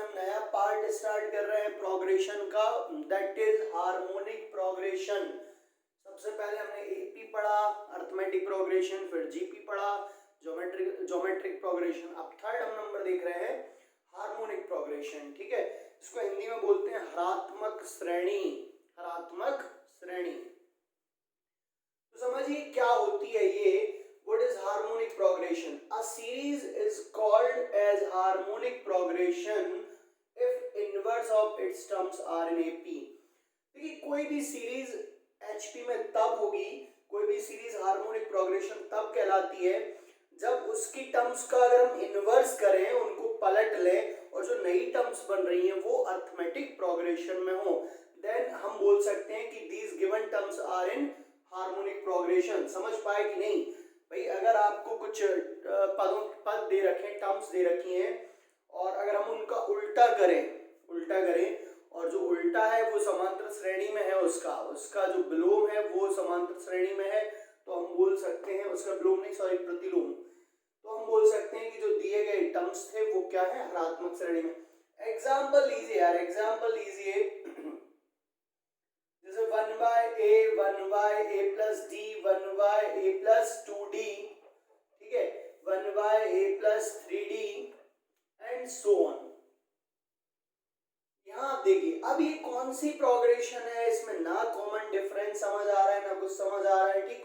हम नया part start कर रहे हैं प्रोग्रेशन का, दैट इज हार्मोनिक प्रोग्रेशन। सबसे पहले हमने एपी पढ़ा, अर्थमेटिक प्रोग्रेशन, फिर जीपी पढ़ा, ज्योमेट्रिक प्रोग्रेशन। अब थर्ड हम नंबर देख रहे हैं हार्मोनिक प्रोग्रेशन। ठीक है, इसको हिंदी में बोलते हैं हरात्मक श्रेणी। हरात्मक श्रेणी तो समझिए क्या होती है ये। What is harmonic progression? A series is called as harmonic progression if inverse of its terms are in AP। देखिए कोई भी सीरीज HP में तब होगी, कोई भी सीरीज हार्मोनिक प्रोग्रेशन तब कहलाती है जब उसकी टर्म्स का अगर हम इनवर्स करें, उनको पलट लें और जो नई टर्म्स बन रही हैं वो अर्थमेटिक प्रोग्रेशन में हो, देन हम बोल सकते हैं कि these given terms are in harmonic progression. समझ पाए कि नहीं भाई? अगर आपको कुछ पद दे रखे हैं, टर्म्स दे रखी हैं, और अगर हम उनका उल्टा करें और जो उल्टा है वो समांतर श्रेणी में है, उसका जो विलोम है वो समांतर श्रेणी में है, तो हम बोल सकते हैं उसका विलोम नहीं, सॉरी प्रतिलोम, तो हम बोल सकते हैं कि जो दिए गए टर्म्स थे वो क्या है, हरात्मक श्रेणी में। एग्जाम्पल लीजिए यार, एग्जाम्पल लीजिए, जैसे 1/a plus d, 1/a plus 2d, ठीक है, 1/a plus 3d and so on. यहाँ आप देखिए अब ये कौन सी प्रोग्रेशन है, इसमें ना कॉमन डिफरेंस समझ आ रहा है ना कुछ समझ आ रहा है। ठीक,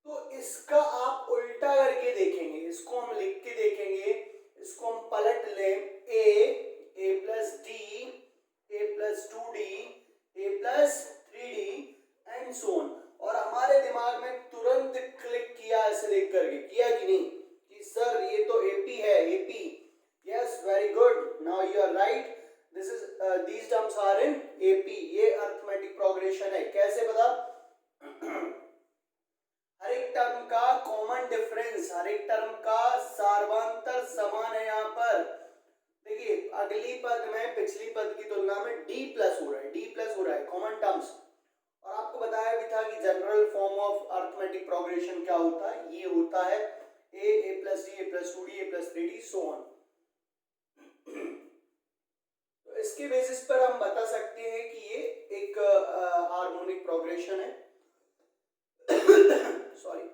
तो इसका आप उल्टा करके देखेंगे, इसको हम लिख के देखेंगे, इसको हम पलट लें, a plus d, a plus 2d, a plus 3d and so on, और हमारे दिमाग में तुरंत क्लिक किया ऐसे देख करके, किया कि नहीं कि सर ये तो AP है, AP। Yes, very good, now you are right, this is these terms are in AP। ये अर्थमेटिक प्रोग्रेशन है। कैसे पता? हर एक टर्म का कॉमन डिफरेंस, हर एक टर्म का सार्वंतर समान है। यहाँ पर देखिए अगली पद में पिछली पद की तुलना में d प्लस हो रहा है, कॉमन टर्म्स। और आपको बताया भी था कि general form of arithmetic progression क्या होता है, ये होता है a plus d, a plus 2d, a plus 3d so on. तो इसके बेसिस पर हम बता सकते हैं कि ये एक हार्मोनिक प्रोग्रेशन है। सॉरी,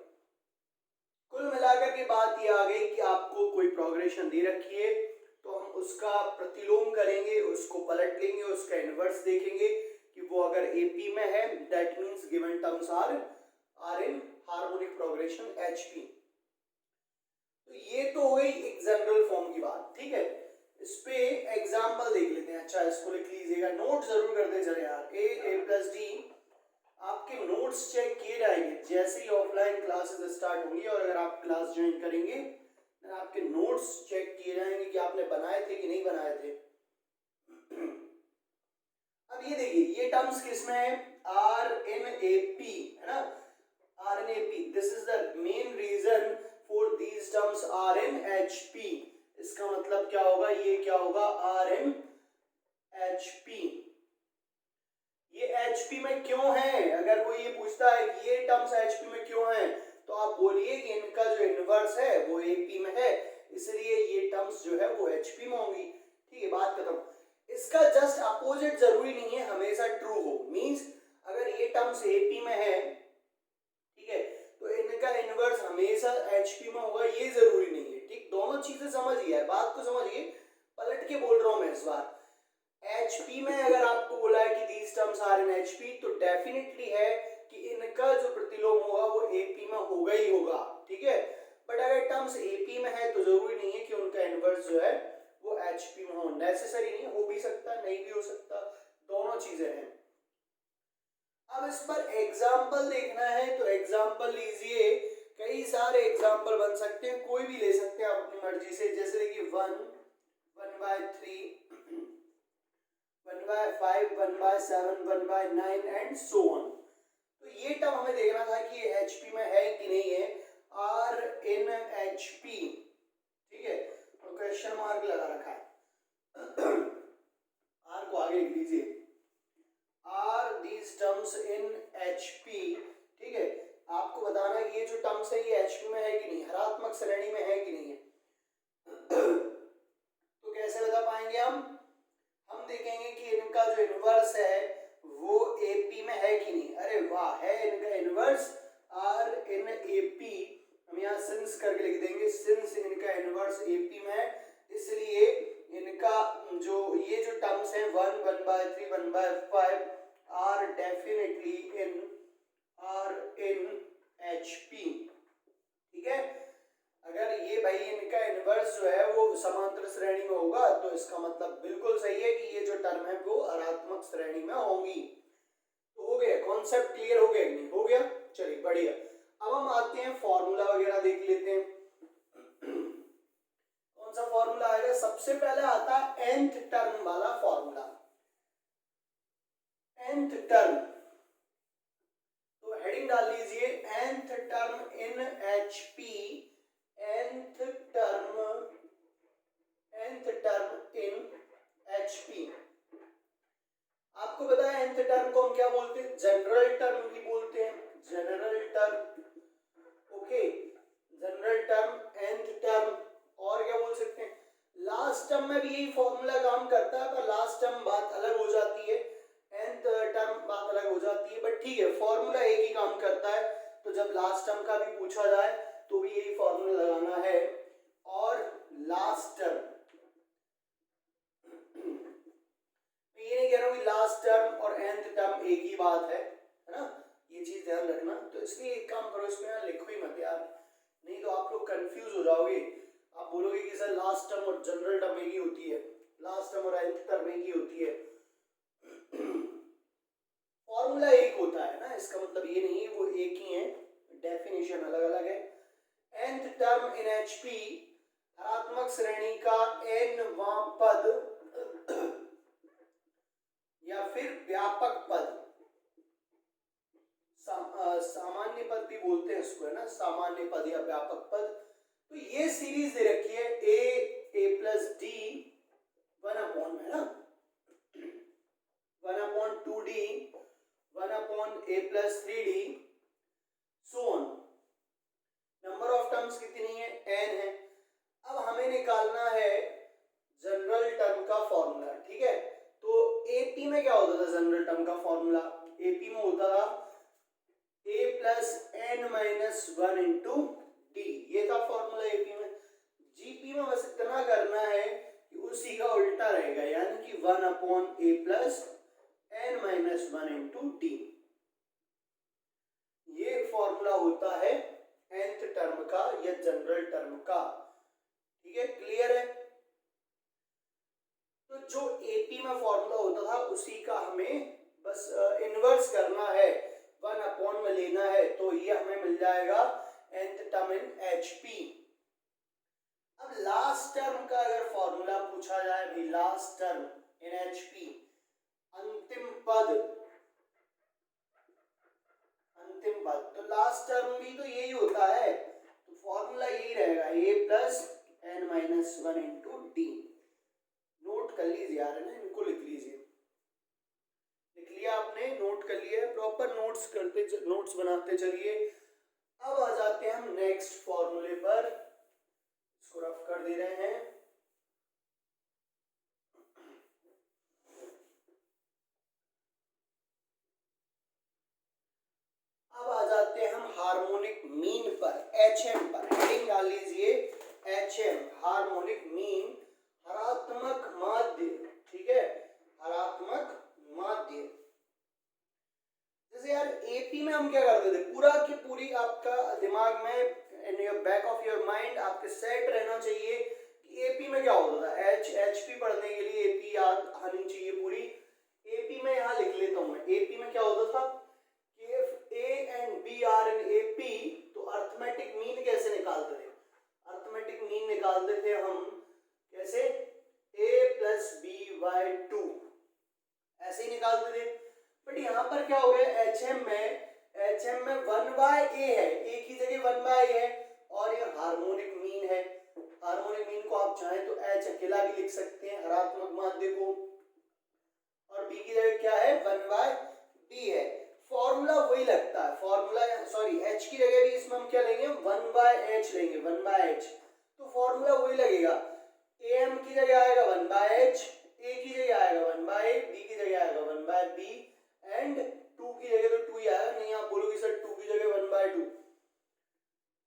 कुल मिलाकर के बात ये आ गई कि आपको कोई प्रोग्रेशन दे रखी है तो हम उसका प्रतिलोम करेंगे, उसको पलट लेंगे, उसका इनवर्स देखेंगे कि वो अगर AP में है, that means given terms are in harmonic progression HP। तो ये तो हो गई एक जनरल फॉर्म की बात। ठीक है, इस पे एग्जांपल देख लेते हैं। अच्छा, इसको लिख लीजिएगा, नोट जरूर करते चले यार। a plus d, आपके नोट्स चेक किए जाएंगे जैसे ही ऑफलाइन क्लासेस स्टार्ट होंगी, और अगर आप क्लास ज्वाइन करेंगे तो आपके नोट्स चेक किए जाएंगे कि आपने बनाए थे कि नहीं बनाए थे। अब ये देखिए ये टर्म्स किसमें है, R in AP है ना, R in AP। This is the main reason for these terms R in HP। इसका मतलब क्या होगा, ये क्या होगा, R in HP। ये HP में क्यों है? अगर कोई ये पूछता है कि ये टर्म्स HP में क्यों हैं, तो आप बोलिए कि इनका जो इनवर्स है वो AP में है, इसलिए ये टर्म्स जो है वो HP में होंगी। ठीक है, बात खत्म। इसका जस्ट अपोजिट जरूरी नहीं है हमेशा ट्रू हो। मींस अगर ये टर्म्स AP में है, ठीक है, तो इनका इनवर्स हमेशा HP में होगा, ये जरूरी नहीं है। ठीक, दोनों चीजें समझिए, बात को समझिए, पलट के बोल रहा हूं मैं इस बार। HP में अगर आपको बोला है कि these terms are in HP, तो डेफिनेटली है कि इनका जो प्रतिलोम होगा वो AP में होगा ही होगा। ठीक है, बट अगर टर्म्स AP में है तो जरूरी नहीं है कि उनका इनवर्स जो है वो HP में हो। नेसेसरी नहीं, हो भी सकता, नहीं भी हो सकता, दोनों चीजें हैं। अब इस पर एग्जाम्पल देखना है तो एग्जाम्पल लीजिए, कई सारे एग्जाम्पल बन सकते हैं, कोई भी ले सकते हैं आप अपनी मर्जी से। जैसे देखिए 1, 1/3, 1/5, 1/7, 1/9 एंड सो ऑन। तो ये टर्म हमें देखना था कि ये HP में है कि नहीं है, R in HP। ठीक है, तो क्वेश्चन मार्क लगा रखा है, R को आगे लिख लीजिए, R these terms in HP। ठीक है, आपको बताना है कि ये जो टर्म्स है ये HP में है कि नहीं, हरात्मक श्रेणी में है कि नहीं है। तो कैसे बता पाएंगे जाएंगे हम देखेंगे कि इनका जो इनवर्स है वो AP में है कि नहीं। अरे वाह, है इनका इनवर्स R in AP। हम यहाँ सिंस करके लिख देंगे, सिंस इनका इनवर्स AP में है, इसलिए इनका जो ये जो टर्म्स हैं 1, 1/3, 1/5 आर डेफिनेटली इन HP। ठीक है, अगर ये भाई इनका इनवर्स जो है वो समांतर श्रेणी में होगा तो इसका मतलब बिल्कुल सही है कि ये जो टर्म है वो ऋणात्मक श्रेणी में होंगी। तो हो गया, कॉन्सेप्ट क्लियर हो गया नहीं? हो गया, चलिए बढ़िया। अब हम आते हैं फॉर्मूला वगैरह देख लेते हैं। कौन सा फॉर्मूला आएगा? सबसे पहले आता है nth टर्म वाला फॉर्मूला। nth टर्म, तो हेडिंग डाल लीजिए nth term in HP, nth term in HP। आपको पता है nth टर्म को हम क्या बोलते हैं? जनरल टर्म भी बोलते हैं, general term. Okay, general term, nth term, और क्या बोल सकते हैं? लास्ट टर्म में भी यही फॉर्मूला काम करता है, पर लास्ट टर्म बात अलग हो जाती है, nth टर्म बात अलग हो जाती है, बट ठीक है, फॉर्मूला एक ही काम करता है। तो जब लास्ट टर्म का भी पूछा जाए तो भी यही फॉर्मूला लगाना है। और लास्ट टर्म, ये नहीं कह रहा हूं कि लास्ट टर्म और nth टर्म एक ही बात है ना, ये चीज ध्यान रखना। तो इसलिए एक काम करो, इसमें यार लिखो ही मत यार, नहीं तो आप लोग कंफ्यूज हो जाओगे। आप बोलोगे कि सर लास्ट टर्म और जनरल टर्म एक ही होती है, लास्ट टर्म और nth टर्म एक ही होती है। फॉर्मूला एक होता है ना, इसका मतलब ये नहीं वो एक ही है, डेफिनेशन अलग अलग है। nth टर्म इन HP, ऋणात्मक श्रेणी का nवां पद या फिर व्यापक पद, सामान्य पद भी बोलते हैं इसको, है ना, सामान्य पद या व्यापक पद। तो ये सीरीज दे रखी है a प्लस डी 1/, है ना, 1/2d, 1/a plus 3d, so on. Number of terms कितनी है? n है। अब हमें निकालना है जनरल टर्म का फॉर्मूला। ठीक है, तो AP में क्या होता था? जनरल टर्म का फॉर्मूला AP में होता था a plus n-1 into D, ये था फॉर्मूला AP में। GP में बस इतना करना है कि उसी का उल्टा रहेगा, यानी कि 1/a plus n-1 into D. ये फॉर्मूला होता है nth टर्म का या जनरल टर्म का। ठीक है, क्लियर है? तो जो AP में फॉर्मूला होता था उसी का हमें बस इनवर्स करना है, 1/, में लेना है, तो ये हमें मिल जाएगा nth टर्म इन HP। अब लास्ट टर्म का अगर फॉर्मूला पूछा जाए भाई, लास्ट टर्म इन HP, अंतिम पद, तो लास्ट टर्म भी तो यही होता है, तो फॉर्मूला यही रहेगा a plus n-1 into D. Note कर लीजिए यार, है ना, इनको लिख लीजिए। लिख लिया आपने? नोट कर लिया? प्रॉपर नोट्स बनाते चलिए। अब आ जाते हैं हम नेक्स्ट फॉर्मूले पर, इसको रफ कर दे रहे हैं। अब आ जाते हैं हम हार्मोनिक मीन पर, HM पर। हेडिंग डाल लीजिए HM, हार्मोनिक मीन, हरात्मक माध्य। ठीक है, हरात्मक माध्य। जैसे यार AP में हम क्या करते थे, पूरा की पूरी आपका दिमाग में, in your back of your mind आपके सेट रहना चाहिए कि AP में क्या होता था। HP पढ़ने के लिए AP याद आनी चाहिए पूरी। AP में यहाँ लिख लेता हूँ मैं, AP में क्या होता था कि if A and B are in AP, तो अर्थमेटिक मीन कैसे निकालते थे? अर्थमेटिक मीन निकालते थे हम कैसे? A प्लस B/2, ऐसे ही निकालते थे। बट यहाँ पर क्या हो गया, HM में 1/a है, एक ही जगह 1/a है, और ये हार्मोनिक मीन है। हार्मोनिक मीन को आप चाहें तो H अकेला भी लिख सकते हैं, हरात्मक माध्य को, और B की जगह क्या है? 1/b है। फॉर्मूला वही लगता है, फॉर्मूला सॉरी H की जगह भी इसमें हम क्या लेंगे? 1/h लेंगे, 1/h। तो फॉर्मूला वही लगेगा, am की जगह आएगा 1/h, a की जगह आएगा 1/a, b की जगह आएगा 1/b एंड 2 की जगह तो 2 ही आएगा। नहीं आप बोलोगे सर 2 की जगह 1/2,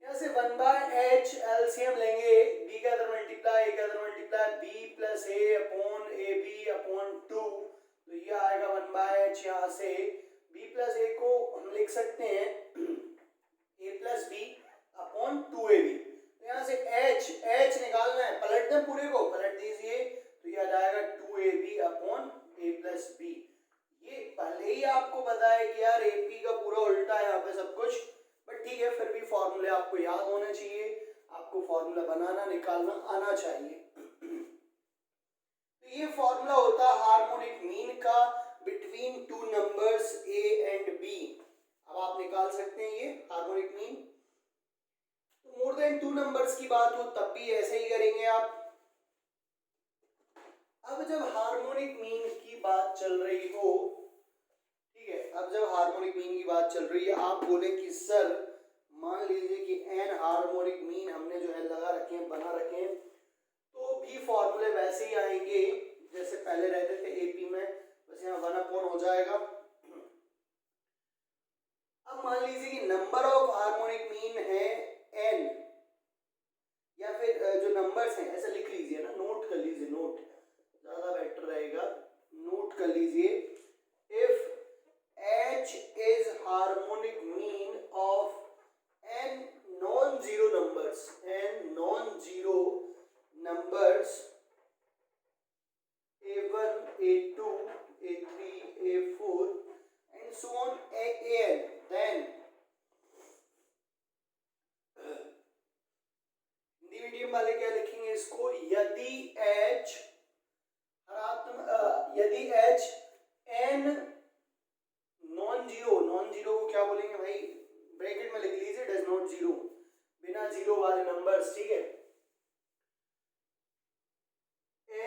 यहाँ से 1/h एलसीएम लेंगे, b का इधर मल्टीप्लाई, a का इधर multiply, b plus a upon ab upon 2, तो ये आएगा 1/h। यहाँ से b प्लस a को हम लिख सकते हैं a plus b upon 2ab। तो यहाँ से h निकालना है, पलट दें पूरे को, पलट दीजिए तो ये आ जाएगा 2ab upon a plus b। ये पहले ही आपको पता है कि यार AP का पूरा उल्टा है यहाँ पे सब कुछ, बट ठीक है फिर भी फॉर्मूले आपको याद होने चाहिए, आपको फॉर्मूला बनाना निकालना आना चाहिए। तो ये फॉर्मूला होता है हार्मोनिक मीन का between two numbers a and b। अब आप निकाल सकते हैं ये हार्मोनिक मीन। तो मोर देन टू नंबर्स की बात हो तब भी ऐसे ही करेंगे आप। अब जब हार्मोनिक मीन की बात चल रही हो, ठीक है, अब जब हार्मोनिक मीन की बात चल रही है, आप बोले कि सर मान लीजिए कि n हार्मोनिक मीन हमने जो है लगा रखे हैं, बना रखे हैं, तो भी फॉर्मूले वैसे ही आएंगे जैसे पहले रहते थे एपी में, बस यहाँ 1 हो जाएगा। अब मान लीजिए कि नंबर ऑफ हार्मोनिक मीन है n, या फिर जो नंबर्स हैं ऐसा लिख लीजिए ना, नोट कर लीजिए, नोट ज्यादा बेटर रहेगा, नोट कर लीजिए। If h is harmonic mean of n non-zero numbers, a1, a2, a3, a4 and so on an, then Hindi medium वाले क्या लिखेंगे इसको, यदि h n नॉन जीरो को क्या बोलेंगे भाई, ब्रैकेट में लिख लीजिए डज नॉट जीरो, बिना जीरो वाले नंबर्स, ठीक है।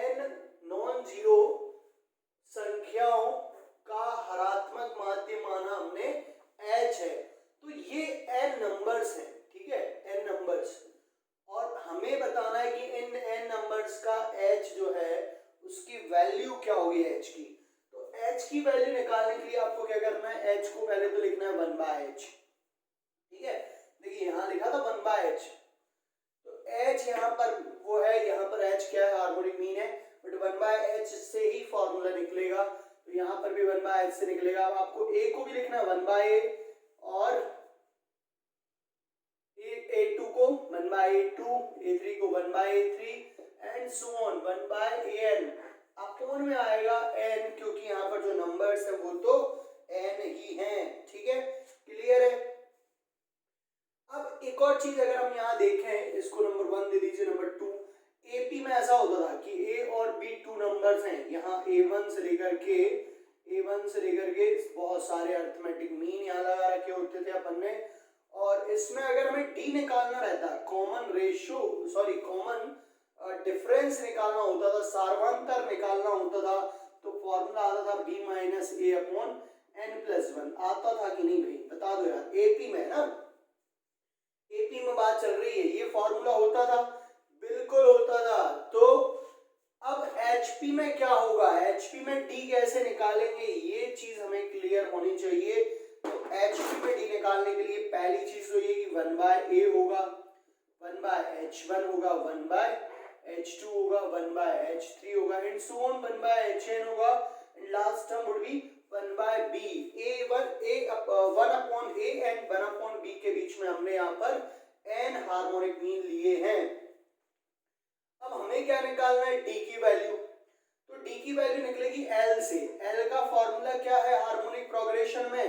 n नॉन जीरो संख्याओं का हरात्मक माध्य माना हमने h है, तो ये n नंबर्स हैं, ठीक है, n नंबर्स, और हमें बताना है कि इन n नंबर्स का h जो है उसकी वैल्यू क्या होगी h की। तो h की वैल्यू निकालने के लिए आपको क्या करना है, h को पहले तो लिखना है 1/h, ठीक है। देखिए यहाँ लिखा था 1/h, तो h यहाँ पर वो है, यहाँ पर h क्या है, हार्मोनिक मीन है, बट 1/h से ही फॉर्मूला निकलेगा, तो यहाँ पर भी 1/h से निकलेगा। अब आपको a को भी लिखना है 1/a और a2 को 1/a2, a3 को 1/a3 and so on 1/an। Upon में आएगा n, क्योंकि यहाँ पर जो नंबर्स है वो तो n ही हैं, ठीक है, क्लियर है। अब एक और चीज अगर हम यहाँ देखें, इसको नंबर 1 दे दीजिए, नंबर 2, एपी में ऐसा होता था कि a और b 2 नंबर्स हैं, यहाँ a1 से लेकर के बहुत सारे अरिथमेटिक मीन यहाँ लगा रखे होते थे अपन ने, और इसमें अगर हमें d निकालना रहता, कॉमन डिफरेंस निकालना होता था, सार्वंतर निकालना होता था, तो फॉर्मूला आता था b minus a upon n+1। आता था कि नहीं भाई, बता दो यार, एपी में ना, एपी में बात चल रही है, ये फॉर्मूला होता था, बिल्कुल होता था। तो अब एचपी में क्या होगा, एचपी में डी कैसे निकालेंगे, ये चीज हमें क्लियर होनी चाहिए। तो एचपी में डी निकालने के लिए पहली चीज तो ये कि 1/a होगा, 1/h1 होगा, 1/h2 होगा, 1/h3 होगा एंड सो ऑन 1/hn होगा, and last term would be 1/b। One upon a and 1 upon b के बीच में हमने यहाँ पर n हार्मोनिक मीन लिए हैं। अब हमें क्या निकालना है, d की वैल्यू, तो d की वैल्यू निकलेगी l से। l का फॉर्मूला क्या है हार्मोनिक प्रोग्रेशन में,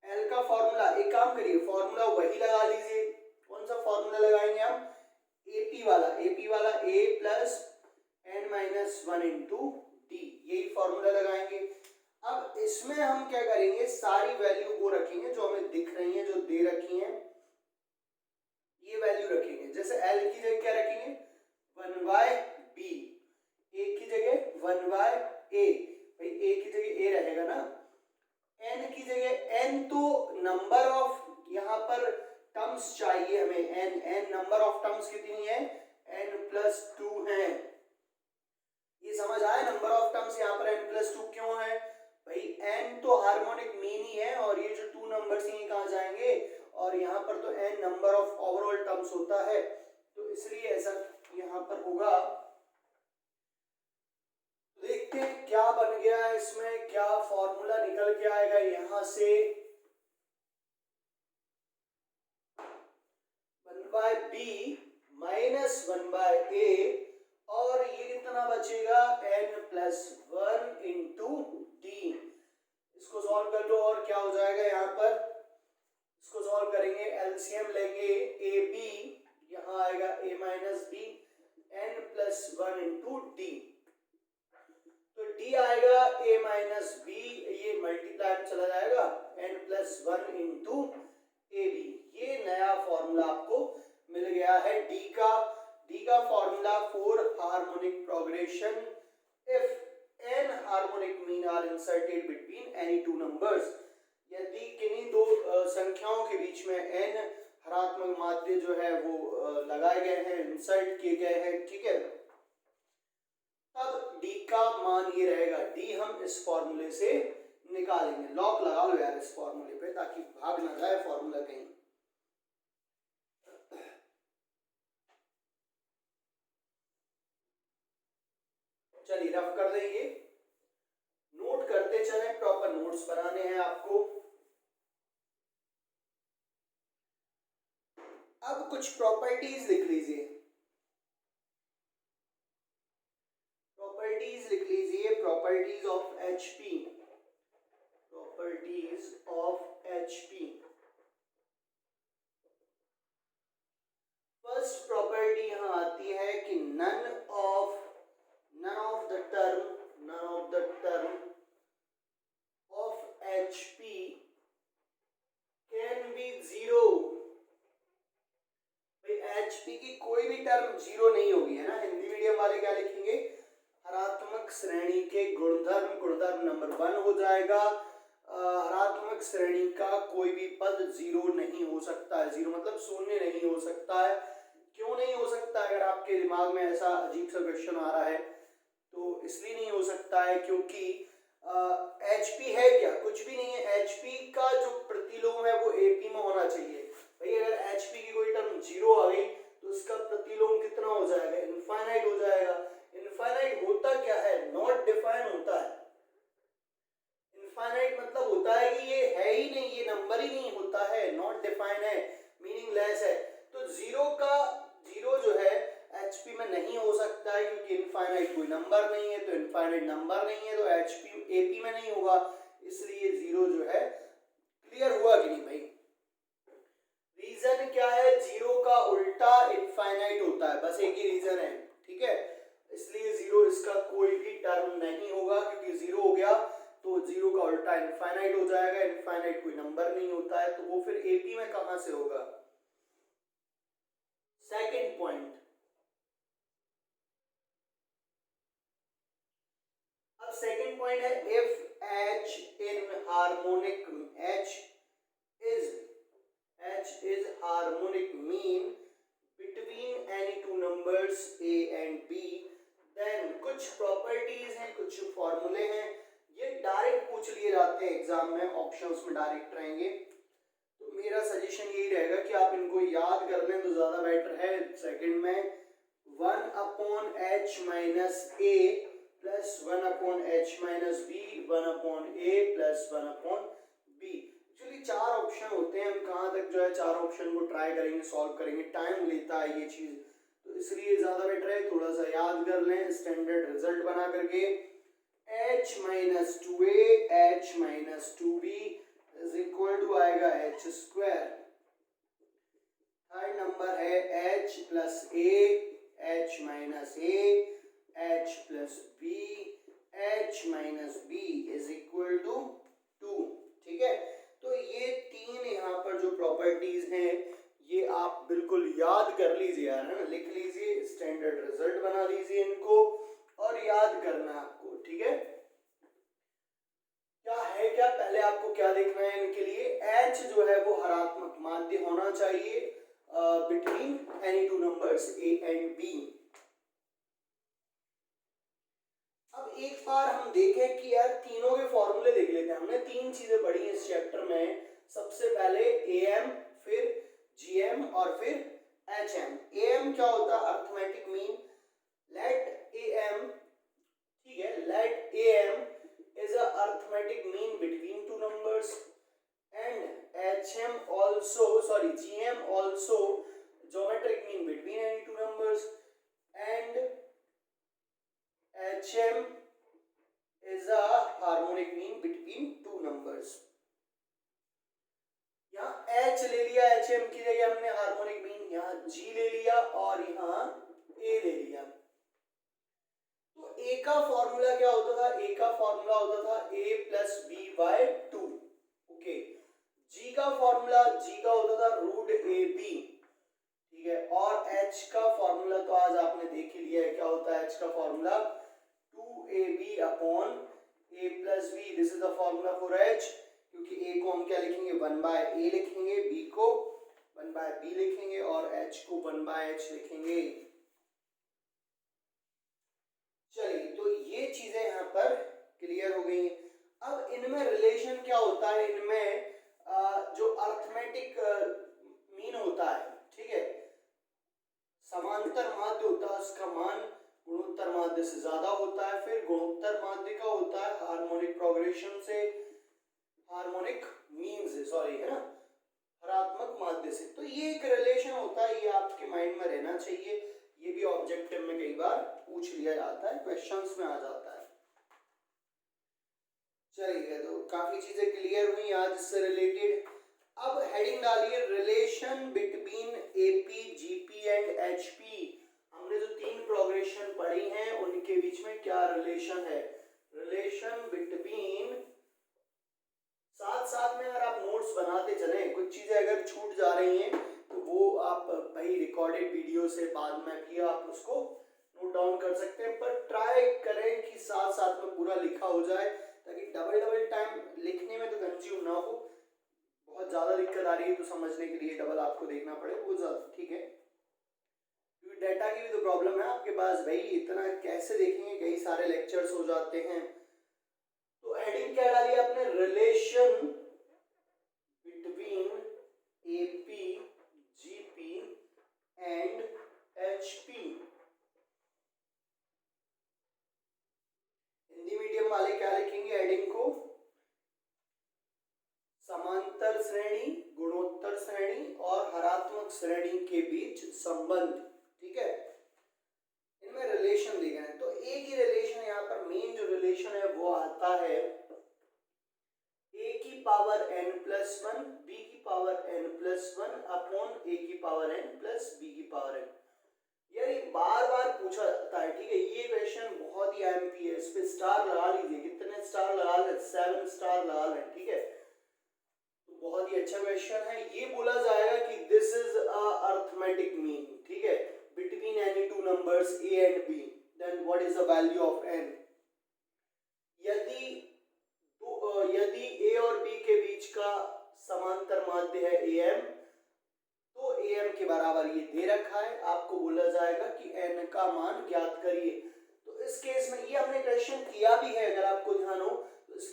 l का फॉर्मूला, एक काम करिए फॉर्मूला वही लगा लीजिए, कौन सा फॉर्मूला लगाएंगे हम, AP वाला a plus n-1 into D, यही फॉर्मूला लगाएंगे। अब इसमें हम क्या करेंगे, सारी वैल्यू वो रखेंगे जो हमें दिख रही हैं, जो दे रखी हैं, ये वैल्यू रखेंगे। जैसे l की जगह क्या रखेंगे, 1/b, a की जगह 1/a, भाई a की जगह a रहेगा ना, n की जगह n, तो नंबर ऑफ यहाँ पर टर्म्स चाहिए हमें, n नंबर ऑफ टर्म्स कितनी है, n+2 है। ये समझ आया नंबर ऑफ टर्म्स यहाँ पर n+2 क्यों है भाई, n तो हार्मोनिक मीन ही है और ये जो 2 नंबर्स हैं कहाँ जाएंगे, और यहाँ पर तो n number of overall terms होता है, तो इसलिए ऐसा यहाँ पर होगा। देखते हैं क्या बन गया है इसमें, क्या फॉर्मूला निकल के आएगा यहाँ से। 1/b माइनस 1/a और ये कितना बचेगा n+1 इंटू डी। इसको सॉल्व कर लो और क्या हो जाएगा यहाँ पर, इसको सॉल्व करेंगे एलसीएम लेंगे ए बी, यहाँ आएगा a minus B n+1 into D, तो डी आएगा a माइनस बी, ये मल्टीप्लाई में चला जाएगा n+1 इंटू ए बी। ये नया फॉर्मूला आपको मिल गया है डी का formula for harmonic progression if n harmonic mean are inserted between any two numbers. यदि किन्हीं दो संख्याओं के बीच में n हरात्मक माध्य जो है वो लगाए गए हैं, इंसर्ट किए गए हैं, ठीक है, तब d का मान ये रहेगा। d हम इस फॉर्मूले से निकालेंगे। लॉक लगा लो यार इस फॉर्मूले पे ताकि भाग ना जाए फॉर्मूला कहीं। चलिए रफ कर देंगे, नोट करते चले, प्रॉपर नोट्स बनाने हैं आपको। अब कुछ प्रॉपर्टीज लिख लीजिए, प्रॉपर्टीज लिख लीजिए, properties of HP, properties of HP. First property यहां आती है कि none of the term of HP can be zero. भाई HP की कोई भी टर्म जीरो नहीं होगी, है ना। हिंदी मीडियम वाले क्या लिखेंगे, हरात्मक श्रेणी के गुणधर्म नंबर 1 हो जाएगा। हरात्मक श्रेणी का कोई भी पद जीरो नहीं हो सकता है। जीरो मतलब शून्य नहीं हो सकता है। क्यों नहीं हो सकता, अगर आपके दिमाग में ऐसा अजीब सा क्वेश्चन आ रहा है तो इसलिए नहीं हो सकता है क्योंकि HP है क्या, कुछ भी नहीं है। HP का जो प्रतिलोम है वो AP में होना चाहिए। भाई अगर HP की कोई टर्म जीरो आ गई तो उसका प्रतिलोम कितना हो जाएगा, इनफाइनाइट हो जाएगा। इनफाइनाइट होता क्या है, नॉट डिफाइन होता है। इनफाइनाइट मतलब होता है कि ये है ही नहीं, ये नंबर ही नहीं होता है, नॉट डिफाइन है, मीनिंगलेस है। तो जीरो जो है HP में नहीं हो सकता है क्योंकि इनफाइनाइट कोई नंबर नहीं है, तो इनफाइनाइट नंबर नहीं है तो HP AP में नहीं होगा, इसलिए जीरो जो है। क्लियर हुआ कि नहीं भाई। रीजन क्या है, जीरो का उल्टा इनफाइनाइट होता है, बस एक ही रीजन है, ठीक है। इसलिए जीरो इसका कोई भी टर्म नहीं होगा क्योंकि जीरो हो गया तो जीरो का उल्टा इनफाइनाइट हो जाएगा। इनफाइनाइट कोई नंबर नहीं होता है तो वो फिर AP में कहां से होगा। सेकंड पॉइंट, अब सेकंड पॉइंट है if H in harmonic H is harmonic mean between any two numbers A and B, then कुछ प्रॉपर्टीज हैं, कुछ फॉर्मूले हैं, ये डायरेक्ट पूछ लिए जाते हैं एग्जाम में, ऑप्शंस में डायरेक्ट रहेंगे। तो मेरा सजेशन यही रहेगा कि आप इनको याद कर लें तो ज्यादा बेटर है। सेकंड में 1/h minus a plus 1/h minus b 1/a plus 1/b। Actually 4 option होते हैं, हम कहाँ तक जो है 4 ऑप्शन को ट्राई करेंगे, सॉल्व करेंगे, टाइम लेता है ये चीज, तो इसलिए ज्यादा बेटर है थोड़ा सा याद कर लें स्टैंडर्ड रिजल्ट बना करके। h minus 2a h minus 2b is equal to आएगा h स्क्वायर। थर्ड नंबर है h plus a h minus a h plus b h minus b is equal to 2, ठीक है। तो ये 3 यहाँ पर जो प्रॉपर्टीज हैं ये आप बिल्कुल याद कर लीजिए यार, है ना, लिख लीजिए, स्टैंडर्ड रिजल्ट बना लीजिए इनको और याद करना आपको, ठीक है। क्या है, क्या पहले आपको क्या देखना है इनके लिए, H जो है वो हरात्मक माध्य होना चाहिए between any two numbers A and B, अब एक बार हम देखें कि यार तीनों के फॉर्मूले देख लेते हैं। हमने तीन चीजें पढ़ी हैं इस चैप्टर में, सबसे पहले एएम, फिर जीएम और फिर एचएम। एएम क्या होता है? Arithmetic mean. लेट एएम, ठीक है, let AM is a arithmetic mean between two numbers and HM also, sorry, GM also geometric mean between any two numbers and HM is a harmonic mean between two numbers। यहाँ H ले लिया, HM की जगह हमने harmonic mean, यहाँ G ले लिया और यहाँ A ले लिया। तो A का फॉर्मूला क्या होता था? A का फॉर्मूला होता था A plus B by two. Okay, G का फॉर्मूला, G का होता था रूट ए बी, ठीक है। और H का फॉर्मूला तो आज आपने देख ही लिया है, क्या होता है H का formula? 2ab upon a plus B. This is the formula for H, क्योंकि A को हम क्या लिखेंगे? 1 बाय a लिखेंगे, B को 1 बाय b लिखेंगे और H को 1 बाय h लिखेंगे। चलिए, तो ये चीजें यहाँ पर क्लियर हो गई। अब इनमें रिलेशन क्या होता है? इनमें जो अर्थमेटिक मीन होता है, ठीक है, समांतर माध्य होता है, उसका मान गुणोत्तर माध्य से ज्यादा होता है। फिर गुणोत्तर माध्य का होता है हार्मोनिक प्रोग्रेशन से, हार्मोनिक मीन से, सॉरी, है ना, हरात्मक माध्य से। तो ये एक रिलेशन होता है, ये आपके माइंड में रहना चाहिए। ये भी ऑब्जेक्टिव में कई बार पूछ लिया जाता है, क्वेश्चंस में आ जाता है। चलिए, तो काफी चीजें क्लियर हुई आज इससे रिलेटेड। अब हेडिंग डालिए relation between AP, GP and HP. हमने जो तीन प्रोग्रेशन पढ़ी हैं उनके बीच में क्या रिलेशन है? रिलेशन बिटवीन, साथ साथ में अगर आप नोट्स बनाते चलें, कुछ चीजें अगर छूट जा रही हैं तो वो आप भाई रिकॉर्डेड वीडियो से बाद में भी आप उसको नोट डाउन कर सकते हैं, पर ट्राई करें कि साथ साथ में पूरा लिखा हो जाए, ताकि डबल टाइम लिखने में तो कंज्यूम ना हो। बहुत ज्यादा दिक्कत आ रही है तो समझने के लिए डबल आपको देखना पड़े, वो ज्यादा ठीक है, क्योंकि डेटा की भी तो प्रॉब्लम है आपके पास भाई, इतना कैसे देखेंगे, कई सारे लेक्चर्स हो जाते हैं। तो हेडिंग क्या डाली आपने? Relation between AP, GP and HP. Hindi medium वाले क्या लिखेंगे हेडिंग को? समांतर श्रेणी, गुणोत्तर श्रेणी और हरात्मक श्रेणी के बीच संबंध, ठीक है, इनमें रिलेशन दिए गए हैं। तो एक ही रिलेशन यहाँ पर मेन जो रिलेशन है वो आता है a की पावर n प्लस 1 b की power n plus 1 upon a की पावर n प्लस b की पावर n। यार ये बार बार पूछा जाता है, ठीक है, ये क्वेश्चन बहुत ही एमपी है, इस पे स्टार लगा लीजिए। कितने स्टार लगा लें? 7 स्टार लगा लें, ठीक है, बहुत ही अच्छा क्वेश्चन है। ये बोला जाएगा कि this is a arithmetic mean, ठीक है, between any two numbers a and b, then what is the value of n। यदि a और b के बीच का समांतर माध्य है am, तो am के बराबर ये दे रखा है, आपको बोला जाएगा कि n का मान ज्ञात करिए। तो इस केस में ये हमने क्वेश्चन किया भी है, अगर आपको ध्यान हो तो इस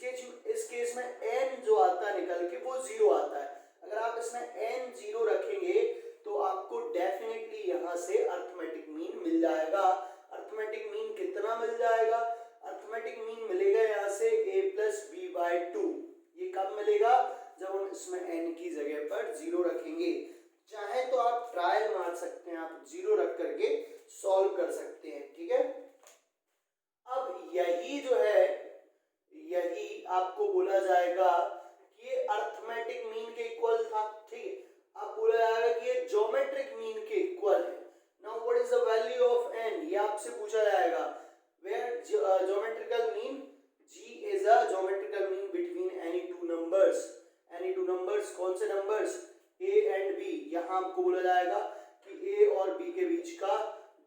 केस में n जो आता है निकल के वो 0 आता है। अगर आप इसमें n 0 रखेंगे तो आपको डेफिनेटली यहाँ से अर्थमेटिक मीन मिल जाएगा। अर्थमेटिक मीन कितना मिल जाएगा? अर्थमेटिक मीन मिलेगा यहाँ से a plus B by two. ये कब मिलेगा? जब हम इसमें n की जगह पर 0 रखेंगे। चाहे तो आप ट्रायल मार सकते हैं, आप 0 रख करके सॉल्व कर सकते हैं, ठीक है। अब यही जो है, यही आपको बोला जाएगा कि ये अर्थमेटिक मीन के इक्वल था, ठीक है। अब बोला जाएगा कि ये ज्योमेट्रिक मीन के इक्वल है। Now what is the value of n? ये आपसे पूछा जाएगा। Where geometrical mean, g is a geometrical mean between any two numbers. Any two numbers, कौन से नंबर्स? a and b। यहाँ आपको बोला जाएगा कि a और b के बीच का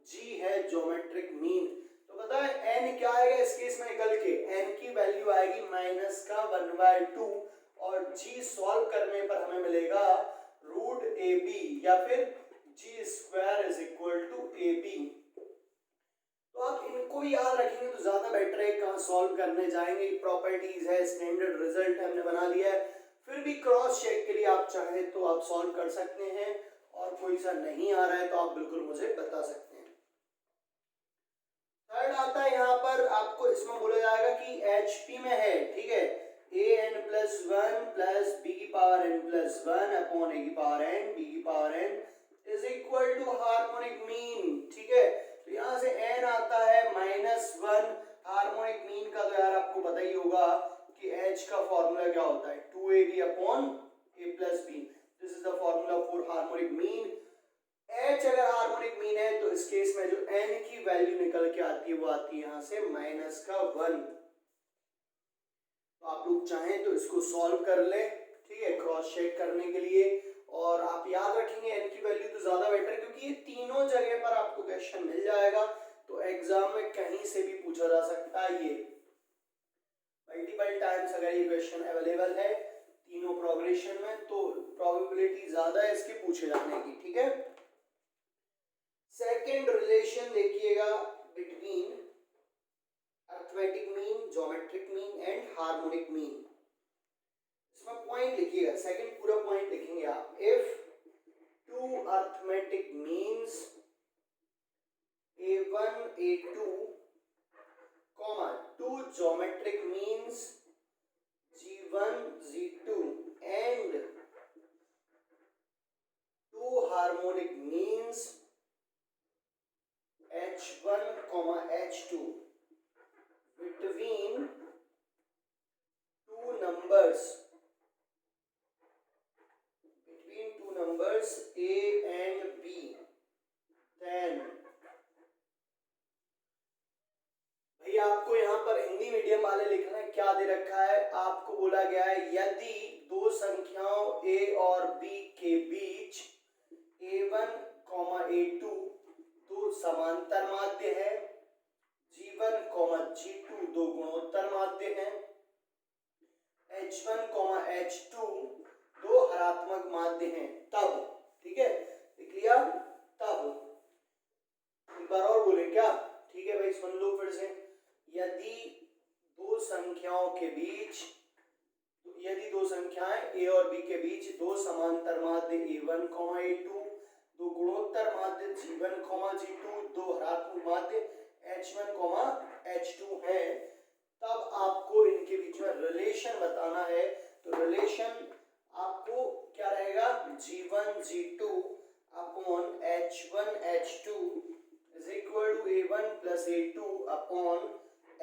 g है ज्योमेट्रिक मीन। तो पता है n क्या आएगा इस केस में निकल के? n की वैल्यू आएगी माइनस का 1/2 और g सॉल्व करने पर हमें मिलेगा रूट ए बी या फिर g² is equal to A B. तो आप इनको याद रखेंगे तो ज़्यादा बेटर है, कहाँ सॉल्व करने जाएंगे, प्रॉपर्टीज है, स्टैंडर्ड रिजल्ट हमने बना लिया है, फिर भी क्रॉस चेक के लिए आप चाहे तो आप सॉल्व कर सकते हैं, और कोई सा नहीं आ रहा है तो आप बिल्कुल मुझे बता सकते हैं। थर्ड आता है यहाँ पर, आपको इसमें बोला जाएगा कि HP में है, ठीक है, an+1 प्लस b की पावर n+1 अपॉन a की पावर n b की power n is equal to harmonic mean, ठीक है। तो यहाँ से n आता है -1, हार्मोनिक मीन का तो यार आपको पता ही होगा कि h का फॉर्मूला क्या होता है, 2ab upon a plus b, this is the formula for harmonic mean. h अगर हार्मोनिक मीन है तो इस केस में जो n की वैल्यू निकल के आती है वो आती है यहाँ से -1। तो आप लोग चाहें तो इसको सॉल्व कर ले, ठीक है, क्रॉस चेक करने के लिए, और आप याद रखेंगे n की वैल्यू तो ज्यादा बेटर, क्योंकि ये तीनों जगह पर आपको क्वेश्चन मिल जाएगा, तो एग्जाम में कहीं से भी पूछा जा सकता है, ये मल्टीपल टाइम्स अगर ये क्वेश्चन अवेलेबल है तीनों प्रोग्रेशन में तो प्रोबेबिलिटी ज्यादा है इसके पूछे जाने की, ठीक है। सेकेंड रिलेशन देखिएगा between arithmetic mean, geometric mean and harmonic mean. इसमें पॉइंट लिखिएगा, सेकंड पूरा पॉइंट लिखेंगे आप, if two arithmetic means a1 a2 comma two geometric means g1 g2 and two harmonic means h1 comma h2 between two numbers a and b, then भाई आपको यहाँ पर Hindi medium वाले लिखना है, क्या दे रखा है, आपको बोला गया है यदि दो संख्याओं a और b के बीच a1, a2 दो समांतर माध्य है, g1, g2 दो गुणोत्तर माध्य हैं, h1, h2 दो हरात्मक माध्य हैं, तब, ठीक है, लिख लिया, तब एक बार और बोले क्या, ठीक है भाई सुन लो फिर से, यदि दो संख्याओं के बीच, यदि दो संख्याएं a और b के बीच दो समांतर माध्य a1, a2 दो गुणोत्तर माध्य g1, g2 दो हरात्मक माध्य h1, h2 है, तब आपको इनके बीच में रिलेशन बताना है। तो रिलेशन आपको क्या रहेगा, g1 g2 upon h1 h2 is equal to a1 plus a2 upon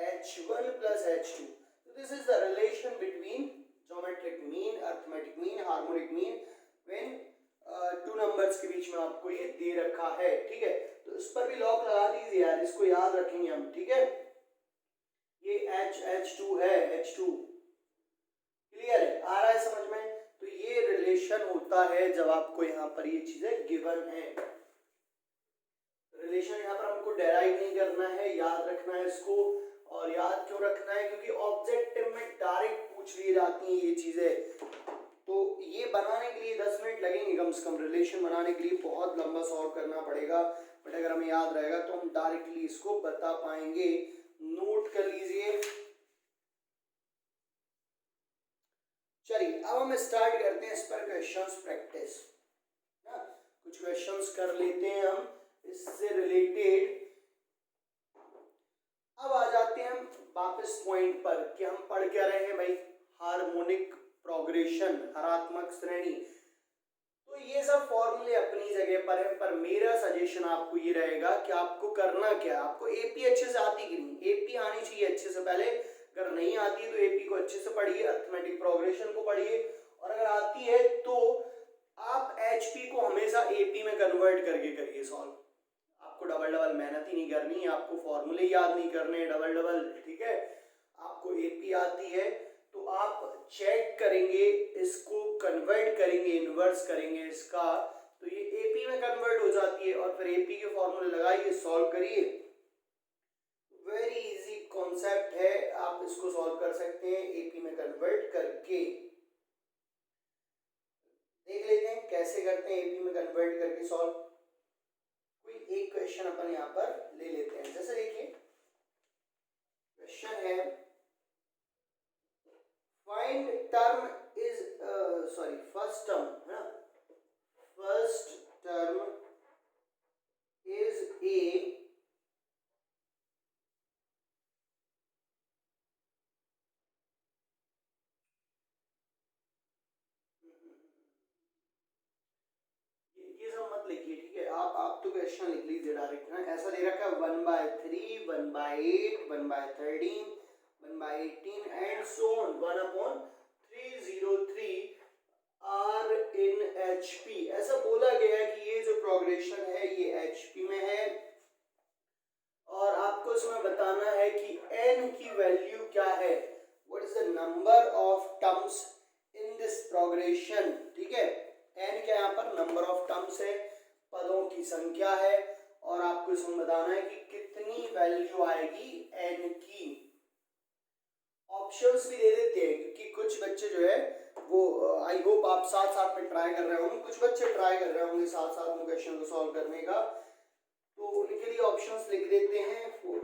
h1 plus h2. So this is the relation between geometric mean, arithmetic mean, harmonic mean when two numbers के बीच में आपको ये दे रखा है, ठीक है। तो इस पर भी लॉक लगा दीजिए यार, इसको याद रखेंगे हम, ठीक है। ये h2 है, h2 क्लियर है, आ रहा है समझ में। तो ये रिलेशन होता है जब आपको यहाँ पर ये चीजें गिवन है। रिलेशन यहाँ पर हमको डेराइव नहीं करना है, याद रखना है इसको। और याद क्यों रखना है, क्योंकि ऑब्जेक्टिव में डायरेक्ट पूछ ली जाती हैं ये चीजें, तो ये बनाने के लिए 10 मिनट लगेंगे कम से कम, रिलेशन बनाने के लिए बहुत लंबा सॉल्व करना पड़ेगा, बट अगर हमें याद रहेगा तो हम डायरेक्टली इसको बता पाएंगे। नोट कर लीजिए। चलिए अब हम स्टार्ट करते हैं इस पर क्वेश्चंस प्रैक्टिस ना, कुछ क्वेश्चंस कर लेते हैं हम इससे रिलेटेड। अब आ जाते हैं हम वापस पॉइंट पर कि हम पढ़ क्या रहे हैं भाई, हार्मोनिक प्रोग्रेशन, हरात्मक श्रेणी। तो ये सब फॉर्मूले अपनी जगह पर है, पर मेरा सजेशन आपको ये रहेगा कि आपको करना क्या, आपको एपी अच्छे से आती कि नहीं, एपी आनी चाहिए अच्छे से पहले, अगर नहीं आती है तो एपी को अच्छे से पढ़िए, अरिथमेटिक प्रोग्रेशन को पढ़िए, और अगर आती है तो आप एचपी को हमेशा एपी में कन्वर्ट करके करिए सॉल्व। आपको डबल डबल मेहनत ही नहीं करनी, आपको फॉर्मूले याद नहीं करने डबल डबल, ठीक है। आपको एपी आती है तो आप चेक करेंगे, इसको कन्वर्ट करेंगे, इन्वर्स करेंगे इसका, तो ये एपी में कन्वर्ट हो जाती है, और फिर एपी के फॉर्मूले लगाइए, सॉल्व करिए। वेरी इजी कॉन्सेप्ट है, आप इसको सॉल्व कर सकते हैं एपी में कन्वर्ट करके। देख लेते हैं कैसे करते हैं एपी में कन्वर्ट करके सॉल्व। कोई एक क्वेश्चन अपन यहाँ पर ले लेते हैं, जैसे देखिए लिखिए, ठीक है। आप तो क्वेश्चन लिख लीजिए डायरेक्ट ना, ऐसा दे रखा है 1/3, 1/8, 1/13, 1/18 and so on 1/303 are in HP। ऐसा बोला गया है कि ये जो प्रोग्रेशन है ये HP में है, और आपको इसमें बताना है कि n की वैल्यू क्या है, what is the number of terms in this progression, ठीक है। n क्या यहाँ पर नंबर ऑफ टर्म्स है, पदों की संख्या है, और आपको इसमें बताना है कि कितनी वैल्यू आएगी n की। ऑप्शंस भी दे देते हैं क्योंकि कुछ बच्चे जो है वो आई होप आप साथ साथ में ट्राई कर रहे होंगे, कुछ बच्चे ट्राई कर रहे होंगे साथ साथ में क्वेश्चन को सॉल्व करने का, तो उनके लिए ऑप्शंस लिख देते हैं फॉर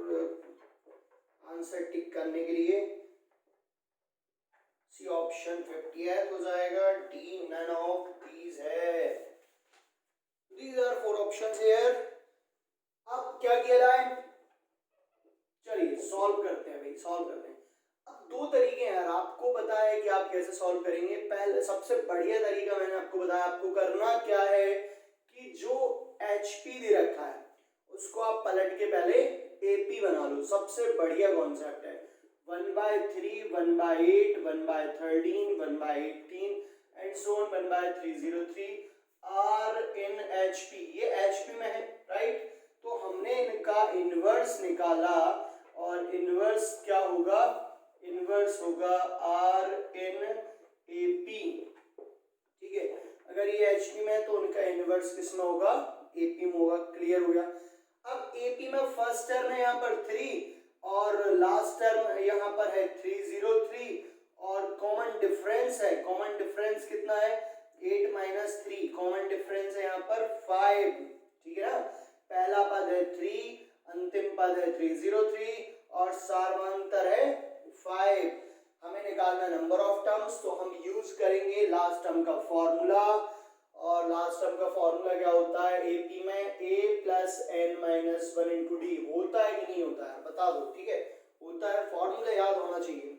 आंसर टिक करने के लिए। सी ऑप्शन 50th हो जाएगा, डी नन ऑफ दीज है। These are 4 options here. अब क्या किया जाए, चलिए सॉल्व करते हैं भाई, सॉल्व करते हैं। अब 2 तरीके हैं यार, आपको पता है कि आप कैसे सॉल्व करेंगे। पहले सबसे बढ़िया तरीका मैंने आपको बताया, आपको करना क्या है कि जो HP दे रखा है उसको आप पलट के पहले AP बना लो, सबसे बढ़िया कॉन्सेप्ट है। 1/3, 1/8, 1/13, 1/18 and so on 1/303 are in HP। ये HP में है, राइट। तो हमने इनका इनवर्स निकाला, और इनवर्स क्या होगा, इनवर्स होगा आर इन AP, ठीक है। अगर ये HP में है तो उनका इनवर्स किस में होगा, AP में होगा। क्लियर हो गया। अब AP में फर्स्ट टर्म है यहाँ पर 3 और लास्ट टर्म यहाँ पर है 303, और कॉमन डिफरेंस है, कॉमन डिफरेंस कितना है 8 - 3, कॉमन डिफरेंस है यहाँ पर 5, ठीक है ना। पहला पद है 3, अंतिम पद है 303 और सार्वंतर है 5। हमें निकालना नंबर ऑफ टर्म्स, तो हम यूज करेंगे लास्ट टर्म का फॉर्मूला, और लास्ट टर्म का फॉर्मूला क्या होता है AP में A + n - 1 × D। होता है कि नहीं होता है बता दो, ठीक है। होता है, फॉर्मूला याद होना चाहिए।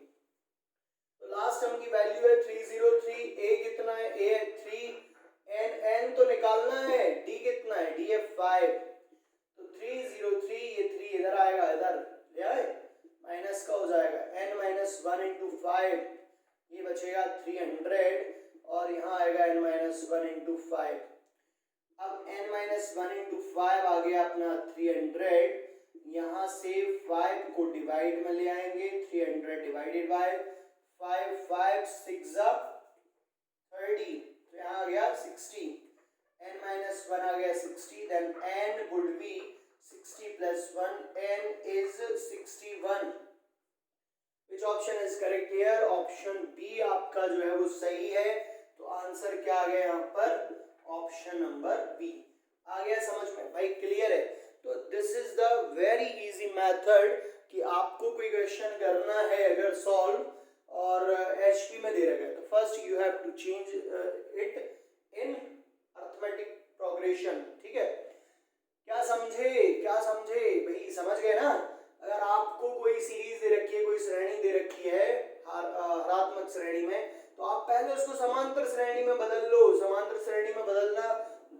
तो लास्ट टर्म की वैल्यू है 303, A कितना है, A है 3, n तो निकालना है, D कितना है, D है 5। तो 303, ये 3 इधर आएगा, इधर ले आए, माइनस का हो जाएगा n - 1 × 5, ये बचेगा 300, और यहाँ आएगा n - 1 × 5। अब n - 1 × 5 आ गया अपना 300, यहाँ से 5 को डिवाइड में ले आएंगे, 300 डिवाइडेड बाय 5, 5 6 30, तो यहाँ आ गया 60, n - 1 आ गया 60, then n would be 60 + 1, n is 61। Which option is correct here? Option B आपका जो है वो सही है। तो आंसर क्या आ गया यहाँ पर, ऑप्शन नंबर बी आ गया समझ में भाई, क्लियर है। तो this is the very easy method कि आपको कोई क्वेश्चन करना है अगर सॉल्व, और HP में दे रखा है, तो first you have to change it in arithmetic progression, ठीक है। क्या समझे, क्या समझे भाई, समझ गए ना। अगर आपको कोई सीरीज दे रखी है, कोई श्रेणी दे रखी है हरात्मक श्रेणी में, तो आप पहले उसको समांतर श्रेणी में बदल लो। समांतर श्रेणी में बदलना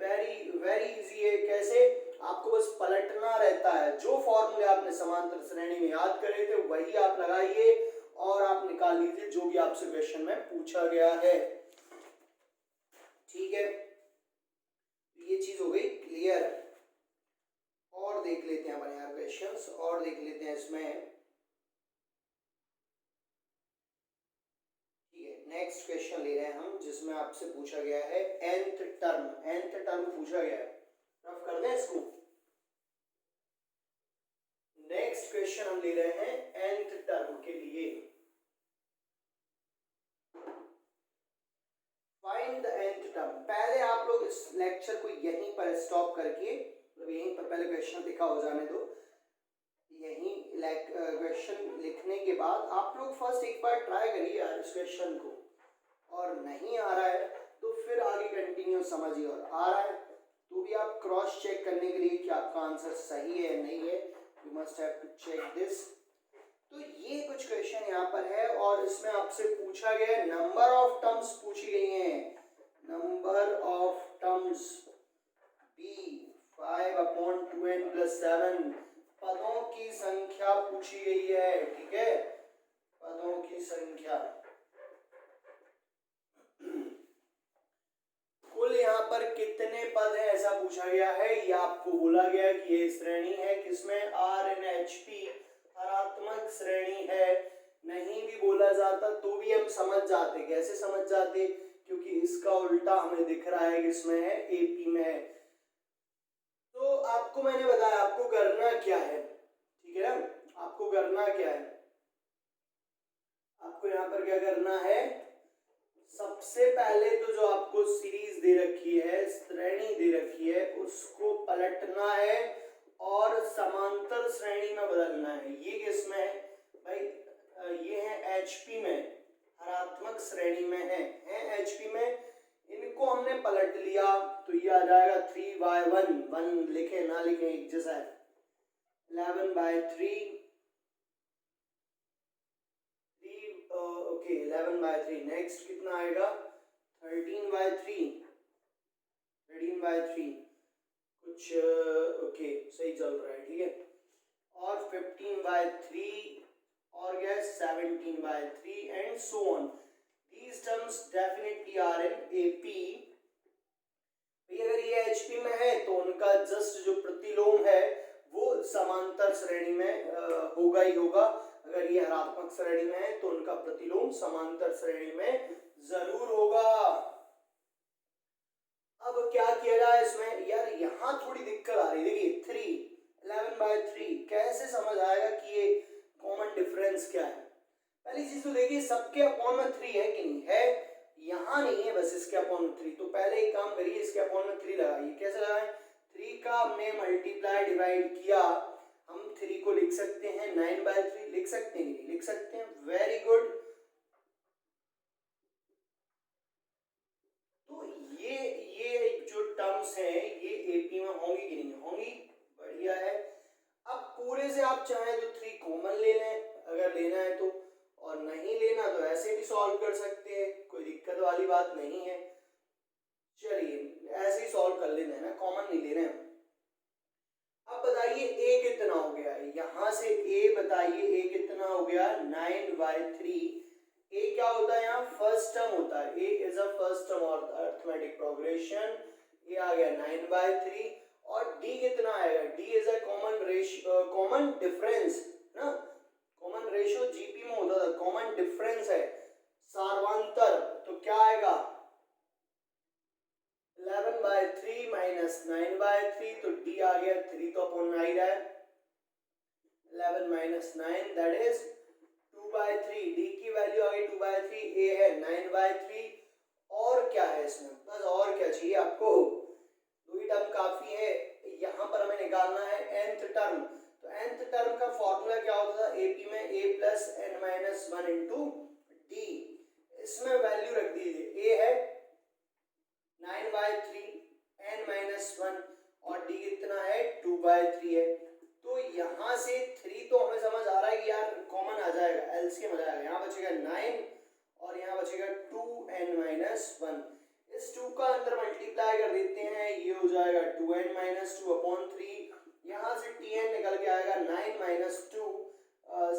वेरी वेरी इजी है। कैसे, आपको बस पलटना रहता है, जो फॉर्मूले आपने समांतर श्रेणी में याद करे थे वही आप लगाइए और आप निकाल लीजिए जो भी आपसे क्वेश्चन में पूछा गया है, ठीक है। ये चीज हो गई क्लियर। और देख लेते हैं अपन यार क्वेश्चंस, और देख लेते हैं इसमें, ठीक है। नेक्स्ट क्वेश्चन ले रहे हैं हम जिसमें आपसे पूछा गया है nth टर्म, nth टर्म पूछा गया है, रफ कर दें इसको। नेक्स्ट क्वेश्चन हम ले रहे हैं nth टर्म के लिए। Find the nth term. पहले आप लोग इस लेक्चर को यहीं पर स्टॉप करके, यहीं पर पहले क्वेश्चन लिखा हो जाने दो, यहीं क्वेश्चन लिखने के बाद आप लोग फर्स्ट एक बार ट्राई करिए यार इस क्वेश्चन को, और नहीं आ रहा है तो फिर आगे कंटिन्यू समझिए, और आ रहा है तो भी आप क्रॉस चेक करने के लिए कि आपका आंसर सही है या नहीं है, you must have to check this. तो ये कुछ क्वेश्चन यहाँ पर है, और इसमें आपसे पूछा गया है नंबर ऑफ टर्म्स पूछी गई हैं, number of terms D 5/2n+7 पदों की संख्या पूछी गई है, ठीक है, पदों की संख्या। कुल यहाँ पर कितने पद हैं ऐसा पूछा गया है। ये आपको बोला गया कि ये श्रेणी है किसमें, RNHP हरात्मक श्रेणी है। नहीं भी बोला जाता तो भी हम समझ जाते। कैसे समझ जाते, क्योंकि इसका उल्टा हमें दिख रहा है किसमें है, AP में है। तो आपको मैंने बताया आपको करना क्या है, ठीक है ना, आपको करना क्या है, आपको यहाँ पर क्या करना है, सबसे पहले तो जो आपको सीरीज दे रखी है, श्रेणी दे रखी है, उसको पलटना है और समांतर श्रेणी में बदलना है। ये किसमें है भाई, ये है HP में, हरात्मक श्रेणी में है HP में। इनको हमने पलट लिया तो ये आ जाएगा 3/1, 1 लिखे ना लिखे एक जैसा है, 11/3, 11/3। नेक्स्ट कितना आएगा, 13/3, 13/3 कुछ ओके सही चल रहा है, ठीक है। और 15/3 और क्या है 17/3 and so on. These terms definitely are in AP। अगर ये HP में है तो उनका जस्ट जो प्रतिलोम है वो समांतर श्रेणी में होगा ही होगा। अगर ये हरात्मक श्रेणी में है तो उनका प्रतिलोम समांतर श्रेणी में जरूर होगा। अब क्या किया जाए इसमें, यार यहाँ थोड़ी दिक्कत आ रही है। देखिए 3 11/3 कैसे समझ आएगा कि ये कॉमन डिफरेंस क्या है। पहली चीज तो देखिए सबके अपॉन में 3 है कि नहीं है, यहाँ नहीं है, बस इसके अपॉन में 3। तो पहले एक काम करिए, इसके अपॉन में 3 लगाइए। कैसे लगाएं, 3 का हमने मल्टीप्लाई डिवाइड किया, हम 3 को लिख सकते हैं 9/3, लिख सकते हैं नहीं लिख सकते हैं, वेरी गुड। तो ये जो टर्म्स हैं ये AP में होंगी कि नहीं होंगी, बढ़िया है। अब पूरे से आप चाहें तो 3 कॉमन ले लें अगर लेना है तो, और नहीं लेना तो ऐसे भी सॉल्व कर सकते हैं, कोई दिक्कत वाली बात नहीं है। चलिए ऐसे ही सॉल्व कर लेना है ना, कॉमन नहीं ले रहे हैं। अब बताइए A कितना हो गया, यहां से A बताइए A कितना हो गया, 9/3। A क्या होता है, यहाँ फर्स्ट टर्म होता है, A is a first term और अरिथमेटिक प्रोग्रेशन। ये आ गया 9/3। और D कितना आएगा, D is a common ratio, common difference ना, कॉमन रेशियो GP में होता था, कॉमन डिफरेंस है सार्वंतर। तो क्या आएगा 11/3 - 9/3, तो D आ गया 3 तो अपॉन 9 है, 11 - 9 दैट इज 2/3। D की वैल्यू आ गई 2/3, A है 9/3। और क्या है इसमें, बस और क्या चाहिए आपको, दो ही टर्म काफी है। यहाँ पर हमें निकालना है nth टर्म। तो nth टर्म का फॉर्मूला क्या होता था AP में, A + n - 1 × D। इसमें वैल्यू रख दीजिए, A है 9/3, n-1 और D कितना है 2/3 है। तो यहाँ से 3 तो हमें समझ आ रहा है कि यार कॉमन आ जाएगा, एलसीएम आ जाएगा। यहाँ बचेगा 9 और यहाँ बचेगा 2n-1। इस 2 का अंदर मल्टीप्लाई कर देते हैं, ये हो जाएगा 2n-2/3। यहाँ से tn निकल के आएगा 9 - 2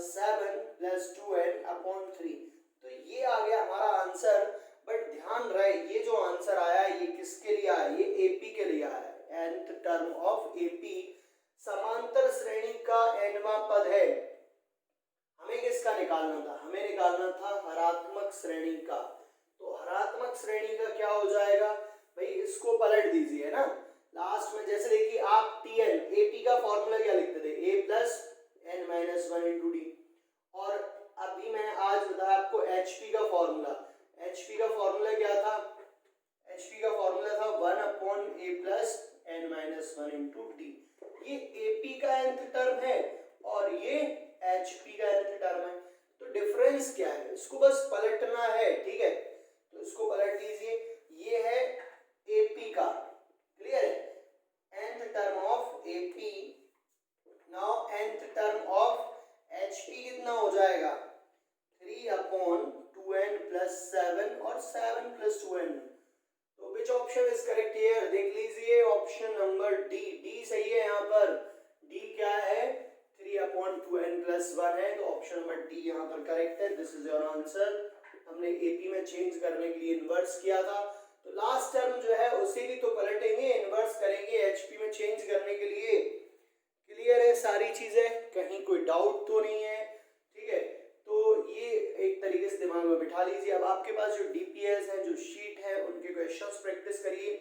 7 + 2n/3। तो ये आ गया हमारा आंसर। बट ध्यान रहे ये जो आंसर आया ये किसके लिए आया, ये AP के लिए आया, nth टर्म ऑफ AP। समांतर श्रेणी का nवां पद है। हमें किसका निकालना था, हमें निकालना था हरात्मक श्रेणी का। तो हरात्मक श्रेणी का क्या हो जाएगा भाई, इसको पलट दीजिए ना लास्ट में। जैसे देखिए आप TN AP का फॉर्मूला क्या लिखते थे, A + n - 1 × D। और अभी मैंने आज बताया आपको HP का फॉर्मूला। HP का फॉर्मूला क्या था, HP का फॉर्मूला था 1/A + n - 1 × D। ये AP का nth टर्म है और ये HP का nth टर्म है। तो डिफरेंस क्या है, इसको बस पलटना है, ठीक है। तो इसको पलट दीजिए, ये है AP का, क्लियर है, nth term of AP। Now nth term of HP कितना हो जाएगा, 3/2n + 7 और 7 + 2n। तो which option is correct here? देख लीजिए ऑप्शन नंबर डी, डी सही है यहाँ पर। डी क्या है? 3/2n+1 है, तो ऑप्शन नंबर डी यहाँ पर करेक्ट है। This is your answer. हमने एपी में चेंज करने के लिए इन्वर्स किया था, तो लास्ट टर्म जो है उसे भी तो पलटेंगे, इन्वर्स करेंगे एचपी में चेंज करने के लिए। क्लियर है सारी चीजें? कहीं कोई डाउट तो नहीं है? ठीक है, तो ये एक तरीके से दिमाग में बिठा लीजिए। अब आपके पास जो डीपीएस है, जो शीट है, उनके क्वेश्चंस प्रैक्टिस करिए।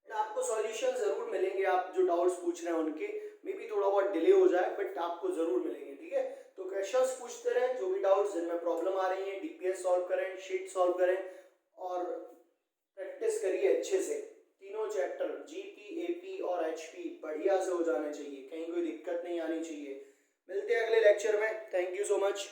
आपको सॉल्यूशन जरूर मिलेंगे, आप जो डाउट्स पूछ रहे हैं उनके मे भी थोड़ा बहुत डिले हो जाए, बट आपको जरूर मिलेंगे। ठीक है, तो क्वेश्चंस पूछते रहें, जो भी डाउट्स जिनमें प्रॉब्लम आ रही है, डीपीएस सॉल्व करें, शीट सॉल्व करें और प्रैक्टिस करिए अच्छे से। तीनों चैप्टर जीपी, एपी और एचपी बढ़िया से हो जाने चाहिए, कहीं कोई दिक्कत नहीं आनी चाहिए। मिलते हैं अगले लेक्चर में। Thank you so much.